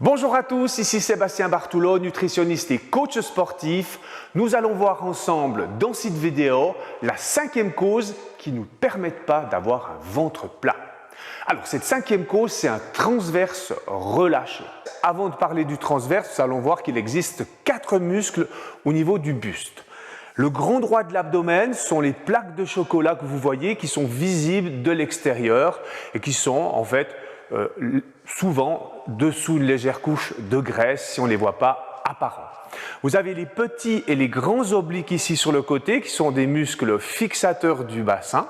Bonjour à tous, ici Sébastien Bartoulot, nutritionniste et coach sportif. Nous allons voir ensemble dans cette vidéo la 5e cause qui ne nous permet pas d'avoir un ventre plat. Alors cette 5e cause, c'est un transverse relâché. Avant de parler du transverse, nous allons voir qu'il existe 4 muscles au niveau du buste. Le grand droit de l'abdomen sont les plaques de chocolat que vous voyez qui sont visibles de l'extérieur et qui sont en fait souvent dessous une légère couche de graisse si on ne les voit pas apparents. Vous avez les petits et les grands obliques ici sur le côté qui sont des muscles fixateurs du bassin.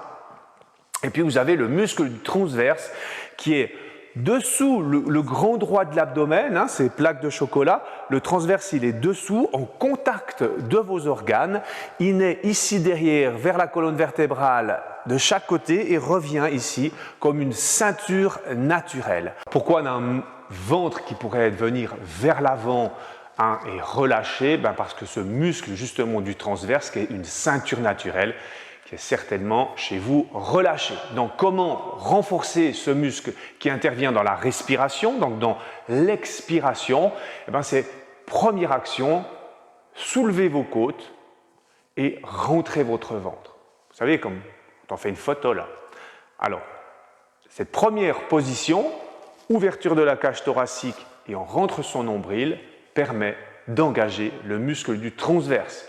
Et puis vous avez le muscle du transverse qui est dessous le grand droit de l'abdomen, ces plaques de chocolat. Le transverse, il est dessous, en contact de vos organes. Il naît ici derrière, vers la colonne vertébrale, de chaque côté et revient ici comme une ceinture naturelle. Pourquoi on a un ventre qui pourrait venir vers l'avant et relâché? Parce que ce muscle justement du transverse, qui est une ceinture naturelle, qui est certainement chez vous relâché. Donc comment renforcer ce muscle qui intervient dans la respiration, donc dans l'expiration? C'est première action, soulevez vos côtes et rentrez votre ventre. Vous savez, comme on fait une photo là. Alors, cette première position, ouverture de la cage thoracique et on rentre son nombril, permet d'engager le muscle du transverse.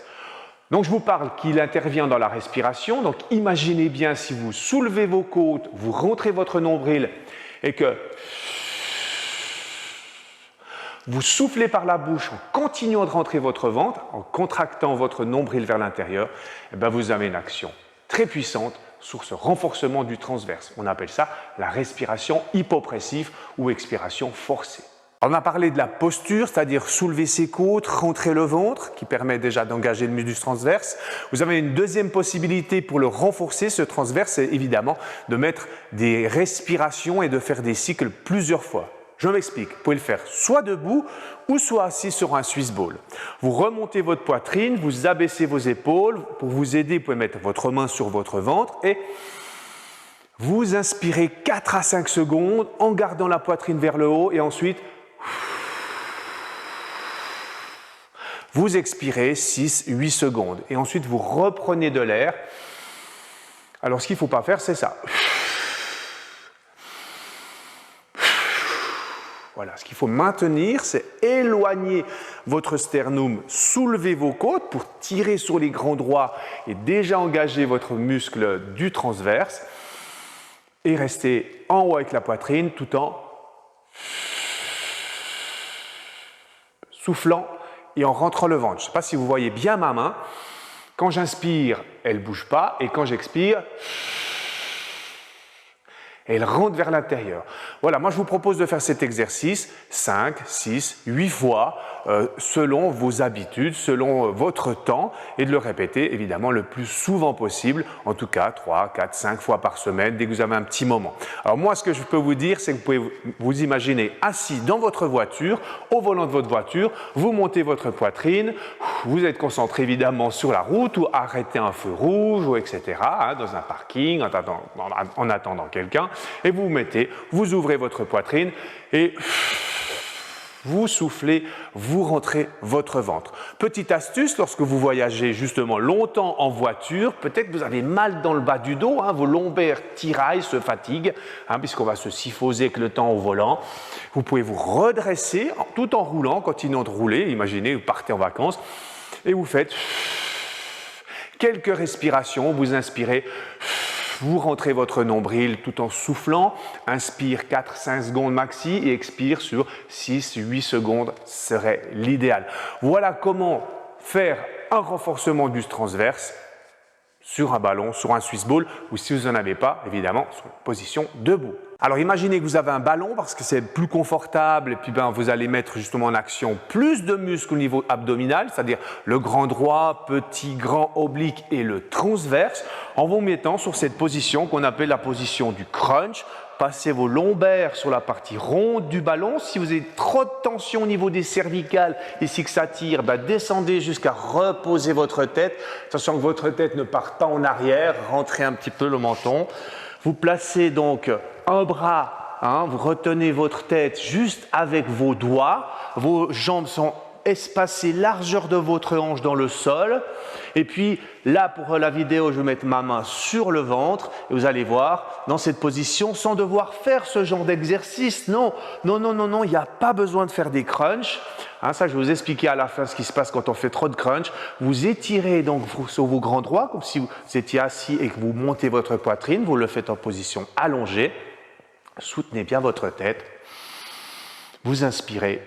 Donc je vous parle qu'il intervient dans la respiration, donc imaginez bien si vous soulevez vos côtes, vous rentrez votre nombril et que vous soufflez par la bouche en continuant de rentrer votre ventre, en contractant votre nombril vers l'intérieur, vous avez une action très puissante sur ce renforcement du transverse. On appelle ça la respiration hypopressive ou expiration forcée. On a parlé de la posture, c'est-à-dire soulever ses côtes, rentrer le ventre, qui permet déjà d'engager le muscle du transverse. Vous avez une deuxième possibilité pour le renforcer, ce transverse, c'est évidemment de mettre des respirations et de faire des cycles plusieurs fois. Je m'explique, vous pouvez le faire soit debout ou soit assis sur un Swiss ball. Vous remontez votre poitrine, vous abaissez vos épaules. Pour vous aider, vous pouvez mettre votre main sur votre ventre et vous inspirez 4 à 5 secondes en gardant la poitrine vers le haut et ensuite vous expirez 6-8 secondes et ensuite vous reprenez de l'air. Alors ce qu'il ne faut pas faire, c'est ça. Voilà, ce qu'il faut maintenir, c'est éloigner votre sternum, soulever vos côtes pour tirer sur les grands droits et déjà engager votre muscle du transverse et rester en haut avec la poitrine tout en soufflant et en rentrant le ventre. Je ne sais pas si vous voyez bien ma main. Quand j'inspire, elle ne bouge pas et quand j'expire, elle rentre vers l'intérieur. Voilà, moi je vous propose de faire cet exercice 5, 6, 8 fois selon vos habitudes, selon votre temps et de le répéter évidemment le plus souvent possible, en tout cas 3, 4, 5 fois par semaine dès que vous avez un petit moment. Alors moi ce que je peux vous dire c'est que vous pouvez vous imaginer assis dans votre voiture, au volant de votre voiture, vous montez votre poitrine, vous êtes concentré évidemment sur la route ou arrêtez un feu rouge ou etc. Dans un parking en attendant quelqu'un. Et vous mettez, vous ouvrez votre poitrine et vous soufflez, vous rentrez votre ventre. Petite astuce, lorsque vous voyagez justement longtemps en voiture, peut-être que vous avez mal dans le bas du dos, vos lombaires tiraillent, se fatiguent, puisqu'on va se syphoser avec le temps au volant. Vous pouvez vous redresser tout en roulant, continuant de rouler. Imaginez, vous partez en vacances et vous faites quelques respirations, vous inspirez. Vous rentrez votre nombril tout en soufflant, inspire 4-5 secondes maxi et expire sur 6-8 secondes serait l'idéal. Voilà comment faire un renforcement du transverse sur un ballon, sur un Swiss ball ou si vous n'en avez pas, évidemment, sur une position debout. Alors imaginez que vous avez un ballon parce que c'est plus confortable et puis vous allez mettre justement en action plus de muscles au niveau abdominal, c'est-à-dire le grand droit, petit, grand oblique et le transverse en vous mettant sur cette position qu'on appelle la position du crunch. Passez vos lombaires sur la partie ronde du ballon. Si vous avez trop de tension au niveau des cervicales, ici que ça tire, descendez jusqu'à reposer votre tête. Attention que votre tête ne parte pas en arrière, rentrez un petit peu le menton. Vous placez donc un bras hein, vous retenez votre tête juste avec vos doigts, vos jambes sont espacées largeur de votre hanche dans le sol. Et puis là, pour la vidéo, je vais mettre ma main sur le ventre et vous allez voir, dans cette position, sans devoir faire ce genre d'exercice. Non, non, non, non, non, il n'y a pas besoin de faire des crunchs. Hein, ça, je vais vous expliquer à la fin ce qui se passe quand on fait trop de crunch. Vous étirez donc sur vos grands droits, comme si vous étiez assis et que vous montez votre poitrine. Vous le faites en position allongée. Soutenez bien votre tête. Vous inspirez.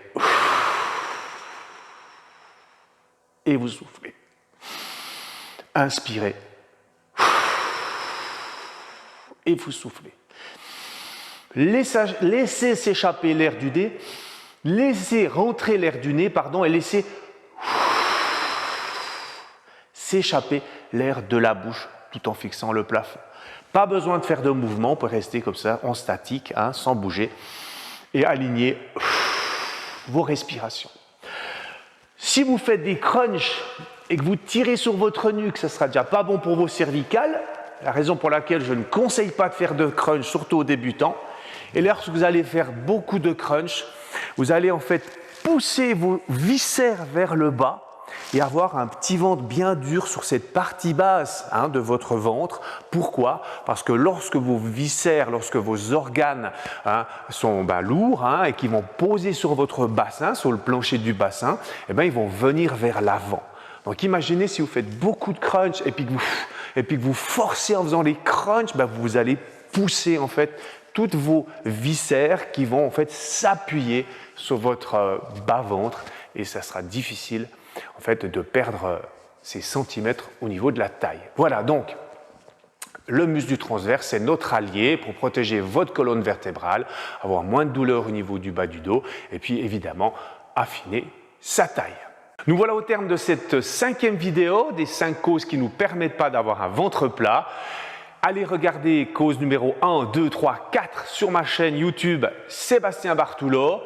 Et vous soufflez. Inspirez. Et vous soufflez. Laissez s'échapper l'air du nez. Laissez rentrer l'air du nez, et laissez s'échapper l'air de la bouche tout en fixant le plafond. Pas besoin de faire de mouvement, on peut rester comme ça, en statique, hein, sans bouger, et aligner vos respirations. Si vous faites des crunchs et que vous tirez sur votre nuque, ça ne sera déjà pas bon pour vos cervicales, la raison pour laquelle je ne conseille pas de faire de crunch, surtout aux débutants. Et lorsque vous allez faire beaucoup de crunch, vous allez en fait pousser vos viscères vers le bas et avoir un petit ventre bien dur sur cette partie basse, hein, de votre ventre. Pourquoi? Parce que lorsque vos viscères, lorsque vos organes, hein, sont lourds, hein, et qui vont poser sur votre bassin, sur le plancher du bassin, eh bien, ils vont venir vers l'avant. Donc imaginez si vous faites beaucoup de crunch et puis que vous forcez en faisant les crunchs, vous allez pousser en fait toutes vos viscères qui vont en fait s'appuyer sur votre bas-ventre et ça sera difficile en fait de perdre ces centimètres au niveau de la taille. Voilà, donc le muscle du transverse, c'est notre allié pour protéger votre colonne vertébrale, avoir moins de douleur au niveau du bas du dos et puis évidemment affiner sa taille. Nous voilà au terme de cette 5e vidéo des 5 causes qui ne nous permettent pas d'avoir un ventre plat. Allez regarder cause numéro 1, 2, 3, 4 sur ma chaîne YouTube Sébastien Bartoulot.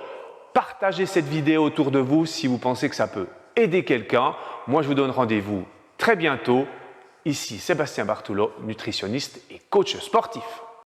Partagez cette vidéo autour de vous si vous pensez que ça peut aider quelqu'un. Moi, je vous donne rendez-vous très bientôt. Ici Sébastien Bartoulot, nutritionniste et coach sportif.